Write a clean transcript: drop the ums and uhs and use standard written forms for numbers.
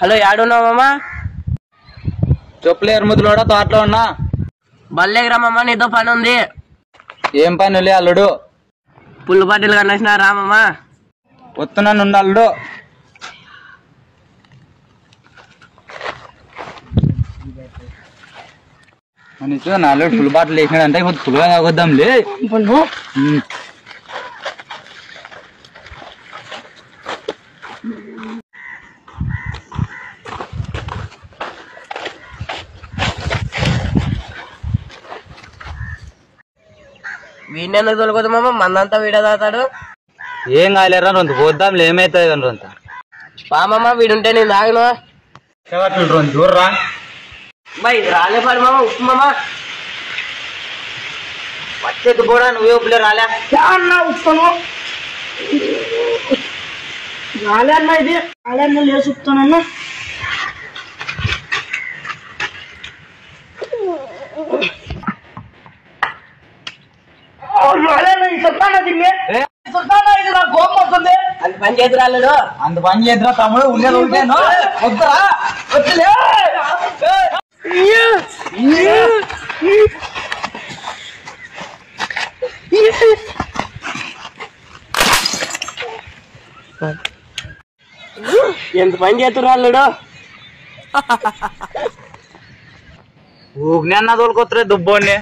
Hello యాడున్నావు మామా? చెప్పులేరు ముద్దులోడా తోటలో ఉన్నా. బల్లేగిరా మామా, నీతో పని ఉంది. ఏం పని లే అల్లుడు? పుల్లు పట్టీలు కన్నా రా మామా. వస్తున్నాను అల్లుడు. మన అల్లుడు ఫుల్ బాటలు వేసినాడంటే ఇప్పుడు ఫుల్గా తాగొద్దాంలే. వీడిని తోలుకోదు మామ, మందంతా వీడే తాగుతాడు. ఏం కాలేరా రొంత పోద్దాంలే, ఏమైతుంది కానీ రొంత పామమ్మ వీడుంటే నేను తాగను. చూడరా ఇది రాలే పడి మామ, ఉప్పు మామ వచ్చేది కూడా నువ్వే ఉప్పులే రాలే అన్న ఉప్పును రాలే అన్న, ఇది రాలే అన్న లేచి ఉప్పుతానన్నా. అది పని చేతి రాలేదు. అంత పని చేద్దా తమ్ముడు, ఉండేది ఉంటాను వద్దురా వద్దులే. ఎంత పని చేతురు రాలేడు. ఊగినే అన్న తోలుకొత్తరే దుబ్బోని.